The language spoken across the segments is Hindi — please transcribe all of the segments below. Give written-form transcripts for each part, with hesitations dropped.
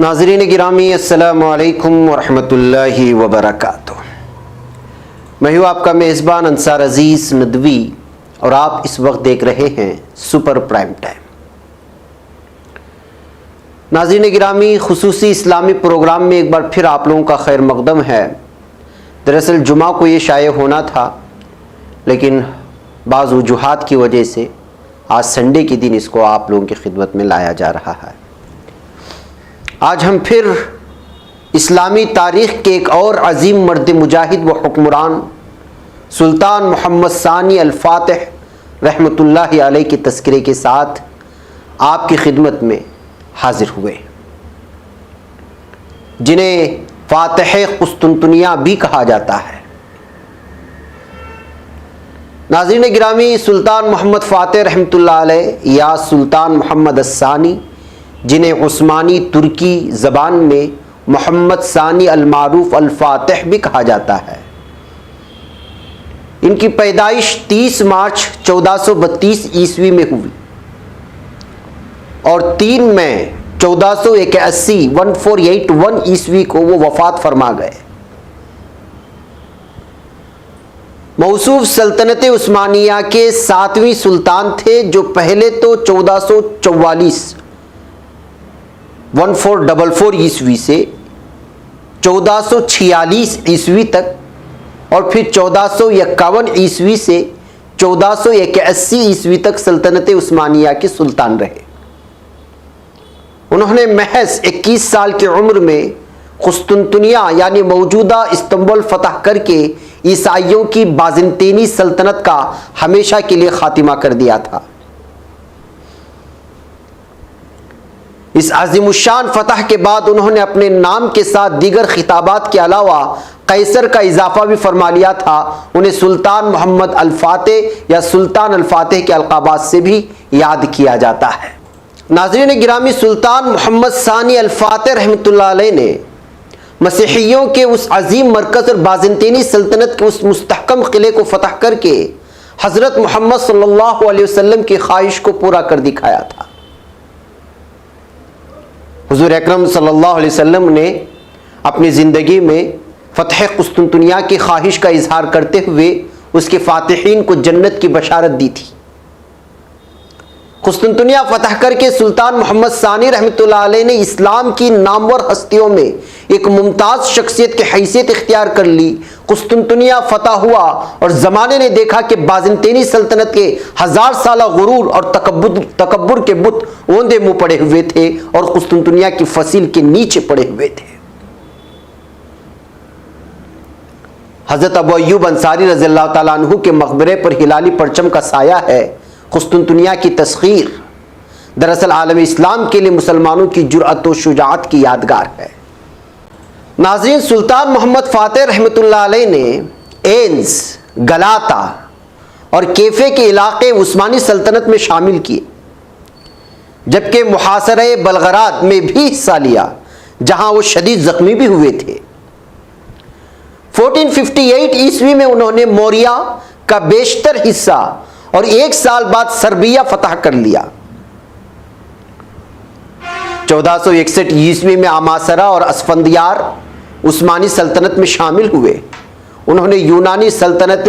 नाज़रीन गिरामी अस्सलामु अलैकुम वरहमतुल्लाहि वबरकातुह। मैं हूँ आपका मेज़बान अंसार अज़ीज़ नदवी और आप इस वक्त देख रहे हैं सुपर प्राइम टाइम। नाज़रीन गिरामी, खुसूसी इस्लामी प्रोग्राम में एक बार फिर आप लोगों का खैर मकदम है। दरअसल जुमा को ये शाये होना था, लेकिन बाज़ वजूहात की वजह से आज संडे के दिन इसको आप लोगों की खिदमत में लाया जा रहा है। आज हम फिर इस्लामी तारीख़ के एक और अजीम मर्द मुजाहिद व हुक्मरान सुल्तान मोहम्मद सानी अल फातिह रहमतुल्लाहि अलैह के तज़किरे के साथ आपकी खिदमत में हाजिर हुए, जिन्हें फातिह कुस्तुनतुनिया भी कहा जाता है। नाज़रीन गिरामी, सुल्तान मोहम्मद फातिह रहमतुल्लाह अलैह या सुल्तान मोहम्मद अस्सानी, जिन्हें उस्मानी तुर्की ज़बान में मोहम्मद सानी अल मारूफ अल फातिह भी कहा जाता है। इनकी पैदाइश 30 मार्च 1432 ईस्वी में हुई और 3 मई 1481 ईस्वी को वो वफ़ात फरमा गए। मौसूफ सल्तनत उस्मानिया के 7वें सुल्तान थे, जो पहले तो 1444 ईस्वी से 1446 ईस्वी तक और फिर 1451 ईस्वी से 1481 ईस्वी तक सल्तनत उस्मानिया के सुल्तान रहे। उन्होंने महज 21 साल की उम्र में कुस्तुनतुनिया यानी मौजूदा इस्तांबुल फतह करके ईसाइयों की बाज़ंतीनी सल्तनत का हमेशा के लिए खातिमा कर दिया था। इस अज़ीमुश्शान फतह के बाद उन्होंने अपने नाम के साथ दीगर खिताबात के अलावा कैसर का इजाफा भी फरमा लिया था। उन्हें सुल्तान मोहम्मद अल फातिह या सुल्तान अल फातिह के अलक़ाबात से भी याद किया जाता है। नाज़रीन गिरामी, सुल्तान मोहम्मद सानी अल फातिह रहमतुल्लाह अलैह ने मसीहियों के उस अजीम मरकज़ और बाज़ंतीनी सल्तनत के उस मुस्तहकम किले को फतह करके हज़रत मोहम्मद सल्लल्लाहु अलैहि वसल्लम की ख्वाहिश को पूरा कर दिखाया था। हुज़ूर अकरम सल्लल्लाहु अलैहि वसल्लम ने अपनी ज़िंदगी में फ़तह कुस्तुनतुनिया की ख्वाहिश का इजहार करते हुए उसके फ़ातिहीन को जन्नत की बशारत दी थी। कुस्तुनतुनिया फ़तह करके सुल्तान मोहम्मद सानी रहमतुल्लाह अलैह ने इस्लाम की नामवर हस्तियों में एक मुमताज़ शख्सियत की हैसियत इख्तियार कर ली। कुस्तुनतुनिया फ़तह हुआ और ज़माने ने देखा कि बाज़ंतीनी सल्तनत के 1000 साला गुरूर और तकब्बुर के बुत ओंधे मुँह पड़े हुए थे और कुस्तुनतुनिया की फसील के नीचे पड़े हुए थे। हज़रत अबू अय्यूब अंसारी रज़ियल्लाहु ताला अन्हु के मकबरे पर हिलाली परचम का साया है। कुस्तुनतुनिया की तस्खीर दरअसल आलम इस्लाम के लिए मुसलमानों की जुर्अत व शुजाअत की यादगार है। नाज़रीन, सुल्तान मोहम्मद फातिह रहमतुल्लाह अलैह ने एन्स, गलाता और कैफे के इलाके उस्मानी सल्तनत में शामिल किए, जबकि मुहासरे बलगराद में भी हिस्सा लिया, जहां वो शदीद जख्मी भी हुए थे। 1458 ईस्वी में उन्होंने मोरिया का बेशतर हिस्सा और 1 साल बाद सर्बिया फतह कर लिया। 1461 ईस्वी में अमासरा और अस्फंदियार उस्मानी सल्तनत में शामिल हुए। उन्होंने यूनानी सल्तनत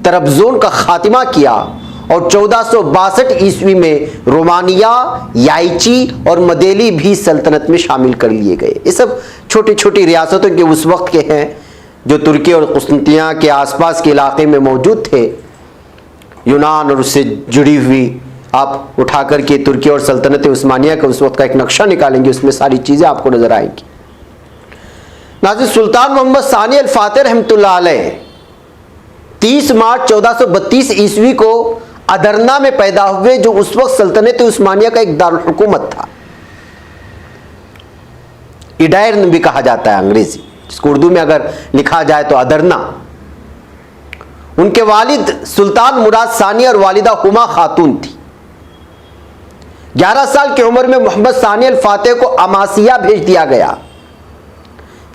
तरबजोन का खात्मा किया और 1462 ईस्वी में रोमानिया, याइची और मदेली भी सल्तनत में शामिल कर लिए गए। ये सब छोटी छोटी रियासतों के उस वक्त के हैं जो तुर्की और कुस्तुनतुनिया के आसपास के इलाके में मौजूद थे। यूनान और उससे जुड़ी हुई आप उठा करके तुर्की और सल्तनत उस्मानिया का उस वक्त का एक नक्शा निकालेंगे, उसमें सारी चीज़ें आपको नजर आएंगी। नाज़रीन, सुल्तान मोहम्मद सानी अल फातिह रहमतुल्लाह अलैह 30 मार्च 1432 ईस्वी को अदरना में पैदा हुए, जो उस वक्त सल्तनत उस्मानिया का एक दारुल हुकूमत था। इडायर्न भी कहा जाता है अंग्रेजी, जिसको उर्दू में अगर लिखा जाए तो अदरना। उनके वालिद सुल्तान मुराद सानी और वालिदा हुमा खातून थी। 11 साल की उम्र में मोहम्मद सानी अल फातिह को अमासिया भेज दिया गया,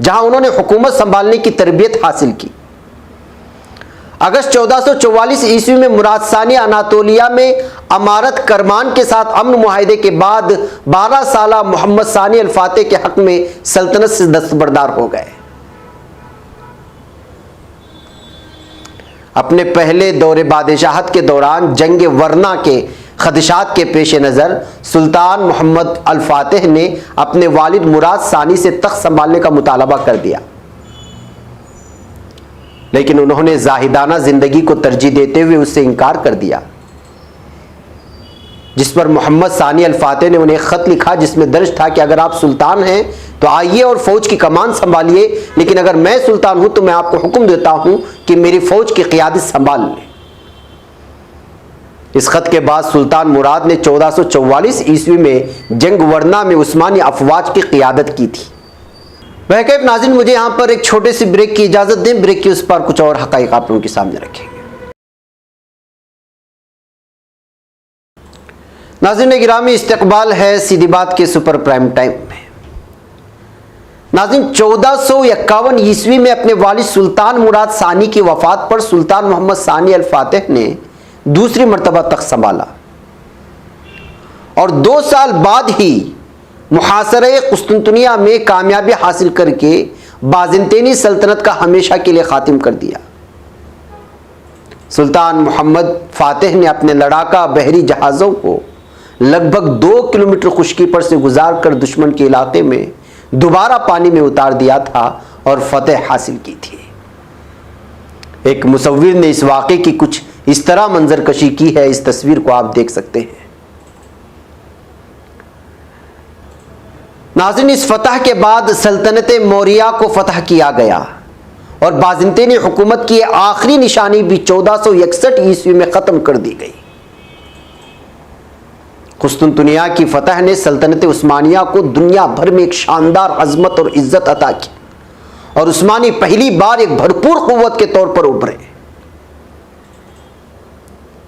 जहां उन्होंने हुकूमत संभालने की तरबियत हासिल की। अगस्त 1444 ईस्वी में मुराद सानी अनातोलिया में अमारत करमान के साथ अमन मुआहिदे के बाद 12 साला मोहम्मद सानी अल फातेह के हक में सल्तनत से दस्तबरदार हो गए। अपने पहले दौरे बादशाहत के दौरान जंग वरना के खदशात के पेश नज़र सुल्तान मोहम्मद अल फातेह ने अपने वालिद मुराद सानी से तख्त संभालने का मुतालबा कर दिया, लेकिन उन्होंने जाहिदाना जिंदगी को तरजीह देते हुए उससे इनकार कर दिया, जिस पर मोहम्मद सानी अल फातेह ने उन्हें खत लिखा जिसमें दर्ज था कि अगर आप सुल्तान हैं तो आइए और फौज की कमान संभालिए, लेकिन अगर मैं सुल्तान हूं तो मैं आपको हुक्म देता हूं कि मेरी फौज की क़ियादत संभाल लें। इस खत के बाद सुल्तान मुराद ने 1444 ईस्वी में जंग वरना में उस्मानी अफवाज की क़ियादत की थी। वह नाज़रीन, मुझे यहां पर एक छोटे से ब्रेक की इजाजत दें। ब्रेक की उस पर कुछ और हक़ाइक़ आप लोगों के सामने रखेंगे। नाज़रीन गिरामी, इस्तक़बाल है सीधी बात के सुपर प्राइम टाइम में। नाज़रीन, 1451 ईस्वी में अपने वालिद सुल्तान मुराद सानी की वफात पर सुल्तान मोहम्मद सानी अल फातेह ने दूसरी मर्तबा तख्त संभाला और 2 साल बाद ही मुहासरे कुस्तुनतुनिया में कामयाबी हासिल करके बाज़ंतीनी सल्तनत का हमेशा के लिए खातिम कर दिया। सुल्तान मोहम्मद फातेह ने अपने लड़ाका बहरी जहाज़ों को लगभग 2 किलोमीटर खुश्की पर से गुजार कर दुश्मन के इलाके में दोबारा पानी में उतार दिया था और फतेह हासिल की थी। एक मुसव्विर ने इस वाक़े की कुछ इस तरह मंजरकशी की है, इस तस्वीर को आप देख सकते हैं। नाज़रीन, इस फतह के बाद सल्तनत मौर्या को फतह किया गया और बाज़ंतीनी हुकूमत की आखिरी निशानी भी 1461 ईस्वी में ख़त्म कर दी गई। कुस्तुनतुनिया की फतह ने सल्तनत उस्मानिया को दुनिया भर में एक शानदार अजमत और इज्जत अता की और उस्मानी पहली बार एक भरपूर क़ुव्वत के तौर पर उभरे।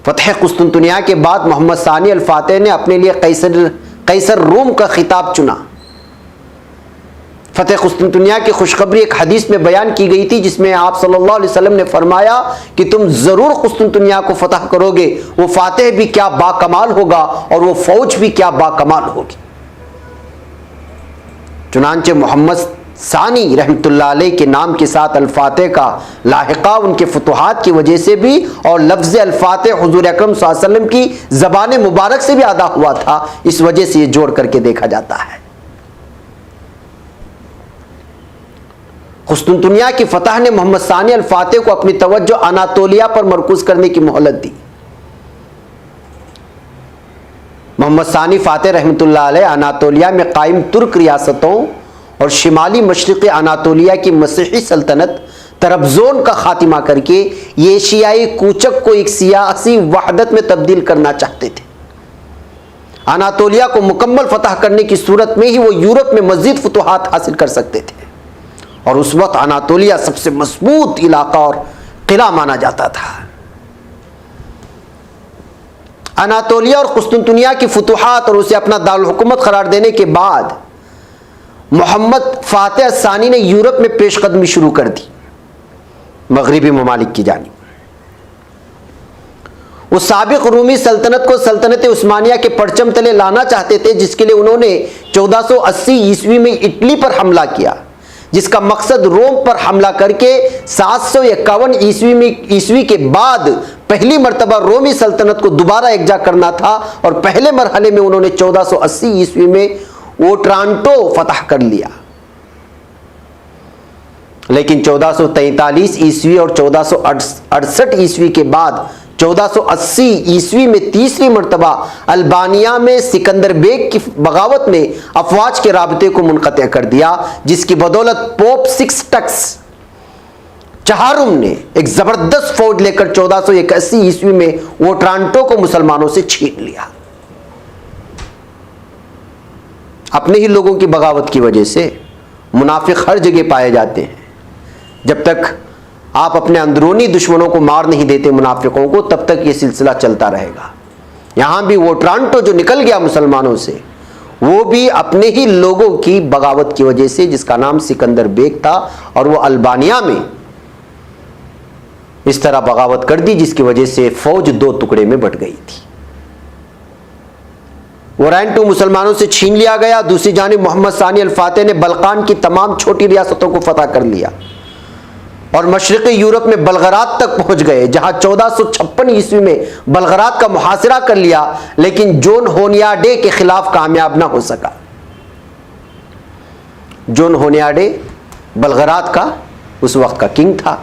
फतह कुस्तुनतुनिया के बाद मोहम्मद सानी अल फातेह ने अपने लिए कैसर रोम का खिताब चुना। फतेह कुस्तुनतुनिया की खुशखबरी एक हदीस में बयान की गई थी, जिसमें आप सल्लल्लाहु अलैहि वसल्लम ने फरमाया कि तुम जरूर कुस्तुनतुनिया को फतह करोगे। वो फातेह भी क्या बाकमाल होगा और वो फौज भी क्या बाकमाल होगी। चुनांचे मोहम्मद सानी रहमतुल्लाह अलैह के नाम के साथ अल फातेह का लाहिका उनके फतुहात की वजह से भी और लफ्ज़ अल फातेह हुजूर अकरम सल्लल्लाहु अलैहि वसल्लम की ज़बान मुबारक से भी अदा हुआ था। इस वजह से ये जोड़ करके देखा जाता है। कुस्तुनतुनिया की फतह ने मोहम्मद सानी अल फातेह को अपनी तवज्जो अनातोलिया पर मरकूज करने की मोहलत दी। मोहम्मद सानी फातेह रहमतुल्लाह अलैह अनातोलिया में कायम तुर्क रियासतों और शिमाली मशरिक़ी अनातोलिया की मसीही सल्तनत तरब्ज़ोन का खातिमा करके एशियाई कूचक को एक सियासी वहदत में तब्दील करना चाहते थे। अनातोलिया को मुकम्मल फतह करने की सूरत में ही वो यूरोप में मज़ीद फतुहात हासिल कर सकते थे और उस वक्त अनातोलिया सबसे मजबूत इलाका और किला माना जाता था। अनातोलिया और कुस्तुनतुनिया की फतुहात और उसे अपना दारुल हुकूमत करार देने के बाद मोहम्मद फातेह सानी ने यूरोप में पेशकदमी शुरू कर दी मगरिबी ममालिक की जानिब। वो साबिक रूमी सल्तनत को सल्तनत उस्मानिया के परचम तले लाना चाहते थे, जिसके लिए उन्होंने 1480 ईस्वी में इटली पर हमला किया, जिसका मकसद रोम पर हमला करके 751 ईस्वी के बाद पहली मर्तबा रोमी सल्तनत को दोबारा एकजा करना था और पहले मरहले में उन्होंने 1480 ईस्वी में ओट्रांटो फतह कर लिया। लेकिन 1443 ईस्वी और 1468 ईस्वी के बाद 1480 ईस्वी में तीसरी मर्तबा अल्बानिया में सिकंदर बेग की बगावत ने अफवाज के राबते को मुनक़ते कर दिया, जिसकी बदौलत पोप सिक्सटस चहारुम ने एक जबरदस्त फौज लेकर 1481 ईस्वी में ओट्रांटो को मुसलमानों से छीन लिया। अपने ही लोगों की बगावत की वजह से मुनाफिक हर जगह पाए जाते हैं। जब तक आप अपने अंदरूनी दुश्मनों को मार नहीं देते मुनाफिकों को, तब तक ये सिलसिला चलता रहेगा। यहां भी ओट्रांटो जो निकल गया मुसलमानों से, वो भी अपने ही लोगों की बगावत की वजह से, जिसका नाम सिकंदर बेग था, और वो अल्बानिया में इस तरह बगावत कर दी जिसकी वजह से फौज दो टुकड़े में बट गई थी। ओराइन-2 मुसलमानों से छीन लिया गया। दूसरी जानिब मोहम्मद सानी अल फातेह ने बल्कान की तमाम छोटी रियासतों को फतह कर लिया और मशरक़ी यूरोप में बलगरात तक पहुंच गए, जहां 1456 ईस्वी में बलगरात का मुहासिरा कर लिया, लेकिन जोन होनियाडे के खिलाफ कामयाब ना हो सका। जोन होनियाडे बलगरात का उस वक्त का किंग था।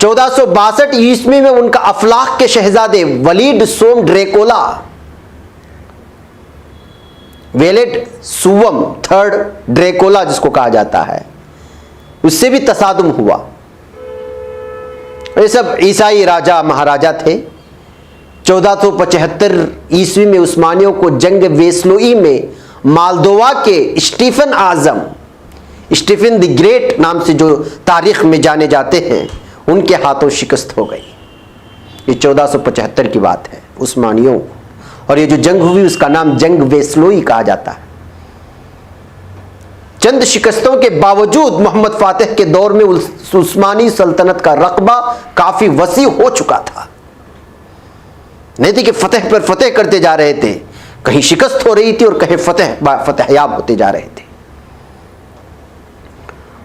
1462 ईस्वी में उनका अफलाक के शहजादे वलीड सोम ड्रेकोला, वेलेड सुवम थर्ड ड्रेकोला जिसको कहा जाता है, उससे भी तसादुम हुआ। ये सब ईसाई राजा महाराजा थे। 1475 ईस्वी में उस्मानियों को जंग वेस्लोई में मालदोवा के स्टीफन आजम, स्टीफन द ग्रेट नाम से जो तारीख में जाने जाते हैं, उनके हाथों शिकस्त हो गई। ये 1475 की बात है उस्मानियों, और ये जो जंग हुई उसका नाम जंग वेस्लोई कहा जाता है। चंद शिकस्तों के बावजूद मोहम्मद फातेह के दौर में उस्मानी सल्तनत का रकबा काफी वसी हो चुका था। नहीं थी कि फतेह पर फतेह करते जा रहे थे, कहीं शिकस्त हो रही थी और कहीं फतेहयाब होते जा रहे थे।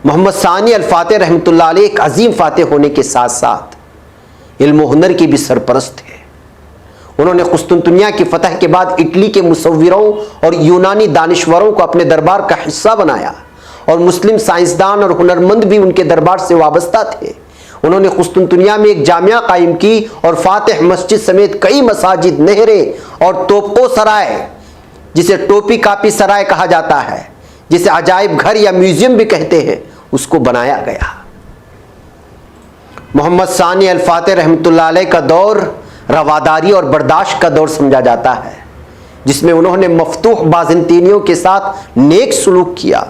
मोहम्मद सानी अल फातेह रहमतुल्लाह अलैह एक अजीम फातेह होने के साथ साथ इल्म हुनर के भी सरपरस्त थे। उन्होंने कुस्तुनतुनिया की फतह के बाद इटली के मुसव्विरों और यूनानी दानिश्वरों को अपने दरबार का हिस्सा बनाया और मुस्लिम साइंसदान और हुनरमंद भी उनके दरबार से वाबस्ता थे। उन्होंने कुस्तुनतुनिया में एक जामिया कायम की और फातेह मस्जिद समेत कई मसाजिद, नहरें और तोपो सराय, जिसे टोपी कापी सराय कहा जाता है, जिसे अजायब घर या म्यूजियम भी कहते हैं, उसको बनाया गया। मोहम्मद सानी अल फातेह रहमतुल्लाह अलैह का दौर रवादारी और बर्दाश्त का दौर समझा जाता है, जिसमें उन्होंने मफतूह बाज़ंतीनियों के साथ नेक सलूक किया,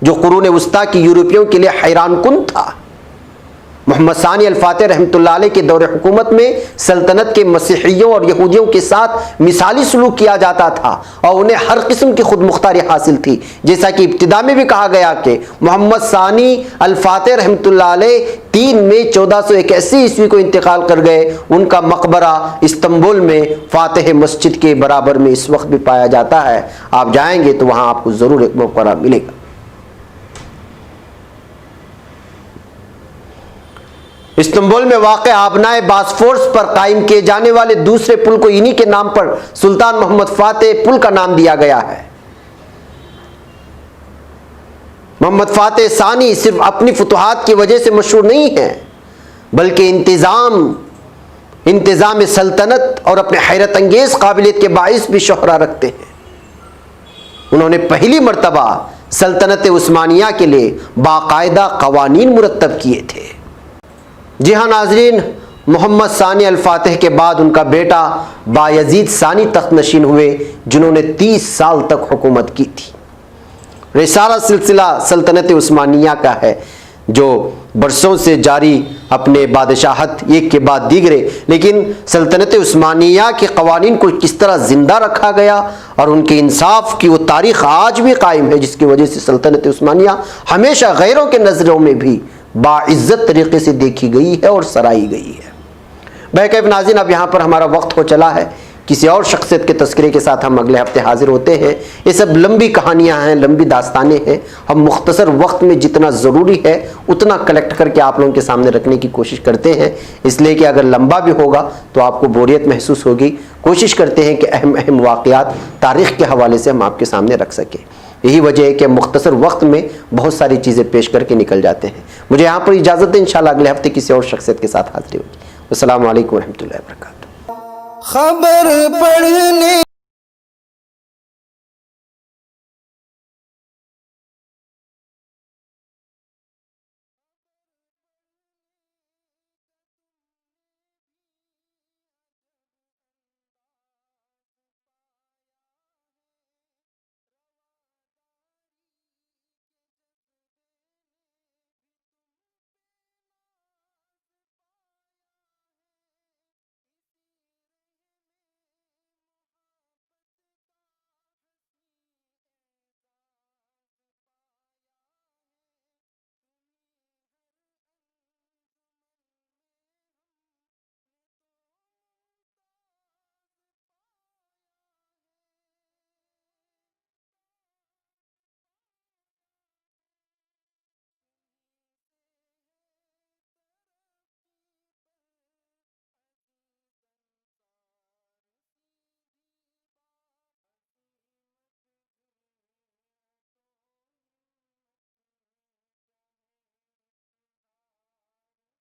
जो कुरून वस्ता की यूरोपियों के लिए हैरान कुन था। मोहम्मद सानी अल फातेह रहमतुल्लाह अलैह के दौर हुकूमत में सल्तनत के मसीहियों और यहूदियों के साथ मिसाली सलूक किया जाता था और उन्हें हर किस्म की खुद मुख्तारी हासिल थी। जैसा कि इब्तिदा में भी कहा गया कि मोहम्मद सानी अल फातेह रहमतुल्लाह अलैह 3 मई 1481 ईस्वी को इंतकाल कर गए। उनका मकबरा इस्तांबुल में फातेह मस्जिद के बराबर में इस वक्त भी पाया जाता है। आप जाएंगे तो वहां आपको जरूर एक मकबरा मिलेगा। इस्तांबुल में वाक़ आबनाए बासफोर्स पर कायम किए जाने वाले दूसरे पुल को इन्हीं के नाम पर सुल्तान मोहम्मद फातेह पुल का नाम दिया गया है। मोहम्मद फातेह सानी सिर्फ अपनी फुतुहात की वजह से मशहूर नहीं है, बल्कि इंतज़ाम सल्तनत और अपने हैरत अंगेज काबिलियत के बाइस भी शोहरा रखते हैं। उन्होंने पहली मर्तबा सल्तनत उस्मानिया के लिए बाकायदा कवानीन मुरत्तब किए थे। जी हाँ नाजरीन, मोहम्मद सानी अल फातेह के बाद उनका बेटा बायजीद सानी तख्त नशीन हुए, जिन्होंने 30 साल तक हुकूमत की थी। ये सारा सिलसिला सल्तनत उस्मानिया का है, जो बरसों से जारी अपने बादशाहत एक के बाद दीगरे, लेकिन सल्तनत उस्मानिया के कवानीन को किस तरह ज़िंदा रखा गया और उनके इंसाफ की वो तारीख़ आज भी कायम है, जिसकी वजह से सल्तनत उस्मानिया हमेशा गैरों के नज़रों में भी बाइज़्ज़त तरीके से देखी गई है और सराही गई है। बहरकैफ नाज़रीन, अब यहाँ पर हमारा वक्त हो चला है। किसी और शख्सियत के तस्करे के साथ हम अगले हफ्ते हाजिर होते हैं। ये सब लंबी कहानियाँ हैं, लंबी दास्तानें हैं। हम मुख्तसर वक्त में जितना ज़रूरी है उतना कलेक्ट करके आप लोगों के सामने रखने की कोशिश करते हैं, इसलिए कि अगर लंबा भी होगा तो आपको बोरियत महसूस होगी। कोशिश करते हैं कि अहम अहम वाक़यात तारीख़ के हवाले से हम आपके सामने रख सकें। यही वजह है कि मुख्तसर वक्त में बहुत सारी चीज़ें पेश करके निकल जाते हैं। मुझे यहाँ पर इजाज़त है, इंशाअल्लाह अगले हफ्ते किसी और शख्सियत के साथ हाजिर होगी। अस्सलामु अलैकुम रहमतुल्लाहि व बरकातुहू। खबर पढ़ने